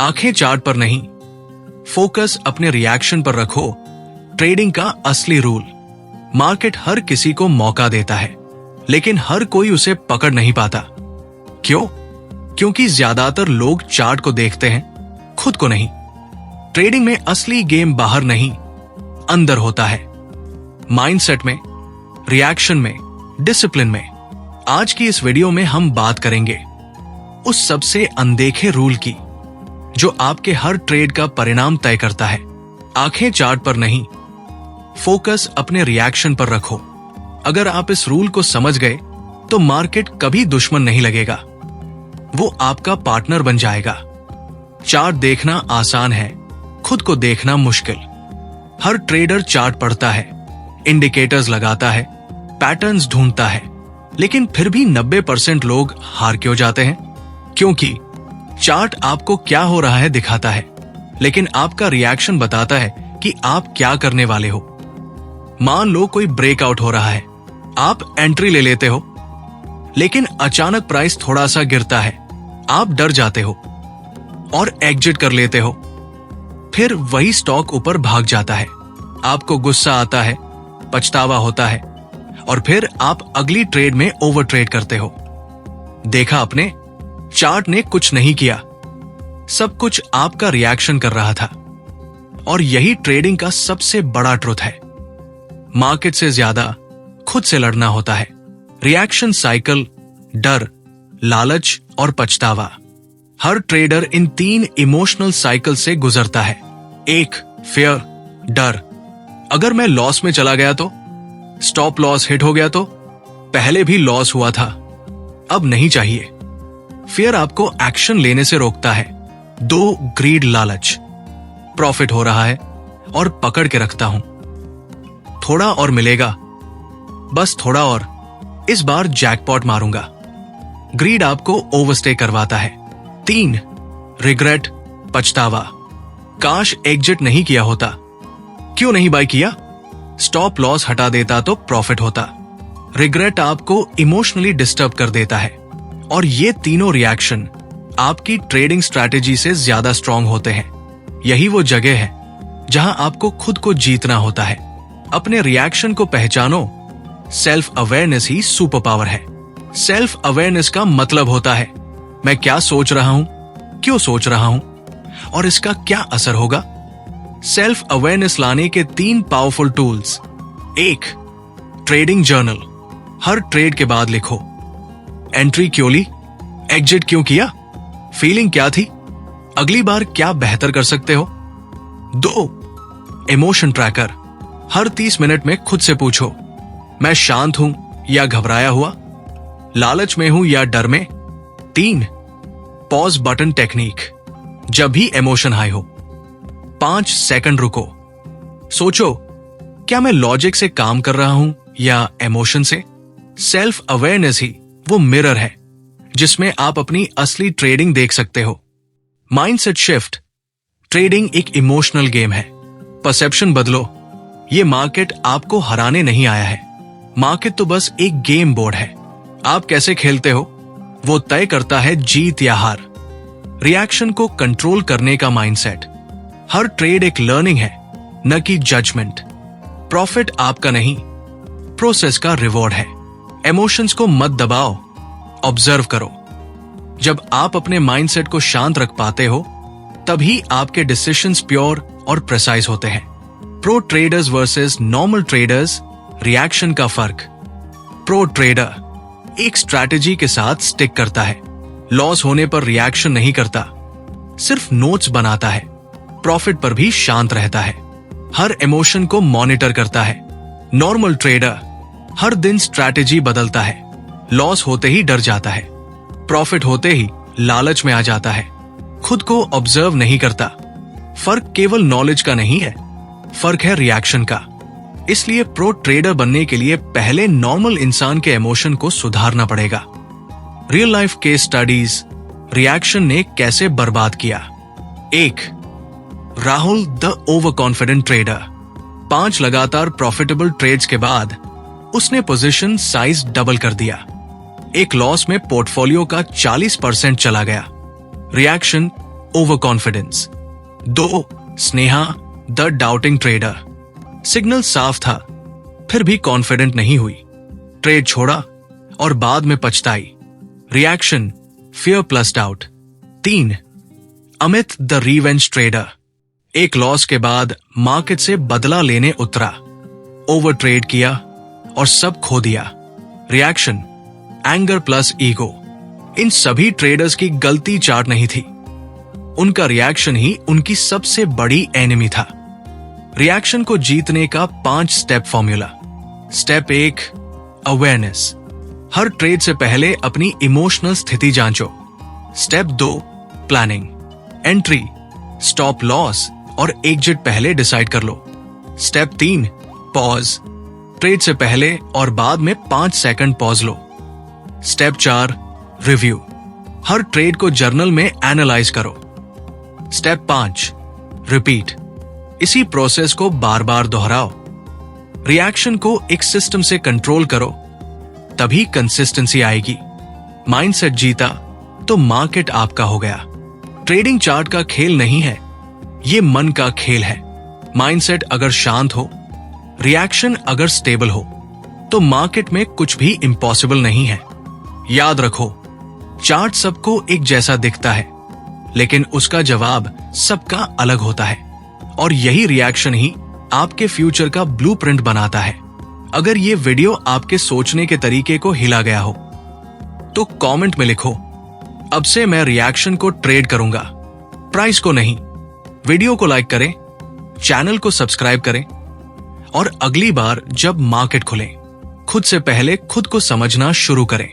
आंखें चार्ट पर नहीं, फोकस अपने रिएक्शन पर रखो। ट्रेडिंग का असली रूल। मार्केट हर किसी को मौका देता है, लेकिन हर कोई उसे पकड़ नहीं पाता। क्यों? क्योंकि ज्यादातर लोग चार्ट को देखते हैं, खुद को नहीं। ट्रेडिंग में असली गेम बाहर नहीं, अंदर होता है। माइंडसेट में, रिएक्शन में, डिसिप्लिन में। आज की इस वीडियो में हम बात करेंगे उस सबसे अनदेखे रूल की जो आपके हर ट्रेड का परिणाम तय करता है। आंखें चार्ट पर नहीं, फोकस अपने रिएक्शन पर रखो। अगर आप इस रूल को समझ गए तो मार्केट कभी दुश्मन नहीं लगेगा, वो आपका पार्टनर बन जाएगा। चार्ट देखना आसान है, खुद को देखना मुश्किल। हर ट्रेडर चार्ट पढ़ता है, इंडिकेटर्स लगाता है, पैटर्न्स ढूंढता है, लेकिन फिर भी 90% लोग हार क्यों जाते हैं? क्योंकि चार्ट आपको क्या हो रहा है दिखाता है, लेकिन आपका रिएक्शन बताता है कि आप क्या करने वाले हो। मान लो कोई ब्रेकआउट हो रहा है, आप एंट्री ले लेते हो, लेकिन अचानक प्राइस थोड़ा सा गिरता है, आप डर जाते हो और एग्जिट कर लेते हो। फिर वही स्टॉक ऊपर भाग जाता है, आपको गुस्सा आता है, पछतावा होता है, और फिर आप अगली ट्रेड में ओवर ट्रेड करते हो। देखा आपने, चार्ट ने कुछ नहीं किया, सब कुछ आपका रिएक्शन कर रहा था। और यही ट्रेडिंग का सबसे बड़ा ट्रुथ है। मार्केट से ज्यादा खुद से लड़ना होता है। रिएक्शन साइकिल, डर, लालच और पछतावा। हर ट्रेडर इन 3 इमोशनल साइकिल से गुजरता है। 1, फियर, डर। अगर मैं लॉस में चला गया तो, स्टॉप लॉस हिट हो गया तो, पहले भी लॉस हुआ था, अब नहीं चाहिए। फियर आपको एक्शन लेने से रोकता है। 2, ग्रीड, लालच। प्रॉफिट हो रहा है और पकड़ के रखता हूं, थोड़ा और मिलेगा, बस थोड़ा और, इस बार जैकपॉट मारूंगा। ग्रीड आपको ओवरस्टे करवाता है। 3, रिग्रेट, पछतावा। काश एग्जिट नहीं किया होता। क्यों नहीं बाय किया? स्टॉप लॉस हटा देता तो प्रॉफिट होता। रिग्रेट आपको इमोशनली डिस्टर्ब कर देता है। और ये तीनों रिएक्शन आपकी ट्रेडिंग स्ट्रैटेजी से ज्यादा स्ट्रांग होते हैं। यही वो जगह है जहां आपको खुद को जीतना होता है। अपने रिएक्शन को पहचानो। सेल्फ अवेयरनेस ही सुपर पावर है। सेल्फ अवेयरनेस का मतलब होता है मैं क्या सोच रहा हूं, क्यों सोच रहा हूं और इसका क्या असर होगा। सेल्फ अवेयरनेस लाने के 3 पावरफुल टूल्स। 1, trading journal. हर ट्रेड के बाद लिखो, एंट्री क्यों ली, एग्जिट क्यों किया, फीलिंग क्या थी, अगली बार क्या बेहतर कर सकते हो। 2, इमोशन ट्रैकर। हर 30 मिनट में खुद से पूछो, मैं शांत हूं या घबराया हुआ, लालच में हूं या डर में। 3, पॉज बटन टेक्निक। जब भी इमोशन हाई हो, 5 सेकंड रुको, सोचो क्या मैं लॉजिक से काम कर रहा हूं या इमोशन से। सेल्फ अवेयरनेस ही वो मिरर है जिसमें आप अपनी असली ट्रेडिंग देख सकते हो। Mindset shift. ट्रेडिंग एक इमोशनल गेम है। परसेप्शन बदलो। ये मार्केट आपको हराने नहीं आया है, मार्केट तो बस एक गेम बोर्ड है। आप कैसे खेलते हो वो तय करता है जीत या हार। रिएक्शन को कंट्रोल करने का माइंडसेट। हर ट्रेड एक लर्निंग है, न कि जजमेंट। प्रॉफिट आपका नहीं, प्रोसेस का रिवॉर्ड है। इमोशंस को मत दबाओ, ऑब्जर्व करो। जब आप अपने माइंडसेट को शांत रख पाते हो, तभी आपके डिसीजंस प्योर और प्रिसाइज होते हैं। Pro traders versus normal traders, reaction का फर्क। प्रो ट्रेडर एक स्ट्रैटेजी के साथ स्टिक करता है, लॉस होने पर रिएक्शन नहीं करता, सिर्फ नोट्स बनाता है। प्रॉफिट पर भी शांत रहता है, हर इमोशन को मॉनिटर करता है। नॉर्मल ट्रेडर हर दिन स्ट्रैटेजी बदलता है, लॉस होते ही डर जाता है, प्रॉफिट होते ही लालच में आ जाता है, खुद को ऑब्जर्व नहीं करता। फर्क केवल नॉलेज का नहीं है, फर्क है रिएक्शन का। इसलिए प्रो ट्रेडर बनने के लिए पहले नॉर्मल इंसान के इमोशन को सुधारना पड़ेगा। Real life case studies, reaction ने कैसे बर्बाद किया। 1, Rahul the over confident trader. 5 लगातार प्रॉफिटेबल ट्रेड्स के बाद उसने पोजीशन साइज डबल कर दिया। एक लॉस में पोर्टफोलियो का 40% चला गया। Reaction, over confidence. 2 Sneha the doubting trader. Signal साफ था, फिर भी कॉन्फिडेंट नहीं हुई, ट्रेड छोड़ा और बाद में पछताई। Reaction fear plus doubt. 3 Amit the revenge trader. एक लॉस के बाद मार्केट से बदला लेने उतरा, ओवर ट्रेड किया और सब खो दिया। Reaction anger plus ego. इन सभी ट्रेडर्स की गलती चार्ट नहीं थी, उनका रिएक्शन ही उनकी सबसे बड़ी एनिमी था। रिएक्शन को जीतने का 5 स्टेप फॉर्मूला। Step 1 awareness. हर ट्रेड से पहले अपनी इमोशनल स्थिति जांचो। Step 2 planning. Entry, stop loss और एग्जिट पहले डिसाइड कर लो। Step 3 pause. ट्रेड से पहले और बाद में 5 सेकंड पॉज लो। Step 4 review. हर ट्रेड को जर्नल में एनालाइज करो। Step 5 repeat. इसी प्रोसेस को बार बार दोहराओ। रिएक्शन को एक सिस्टम से कंट्रोल करो, तभी कंसिस्टेंसी आएगी। माइंडसेट जीता तो मार्केट आपका हो गया। ट्रेडिंग चार्ट का खेल नहीं है, ये मन का खेल है। माइंडसेट अगर शांत हो, रिएक्शन अगर स्टेबल हो, तो मार्केट में कुछ भी इम्पॉसिबल नहीं है। याद रखो, चार्ट सबको एक जैसा दिखता है, लेकिन उसका जवाब सबका अलग होता है, और यही रिएक्शन ही आपके फ्यूचर का ब्लूप्रिंट बनाता है। अगर ये वीडियो आपके सोचने के तरीके को हिला गया हो, तो कमेंट में लिखो, अब से मैं रिएक्शन को ट्रेड करूंगा, प्राइस को नहीं। वीडियो को लाइक करें, चैनल को सब्सक्राइब करें, और अगली बार जब मार्केट खुले, खुद से पहले खुद को समझना शुरू करें।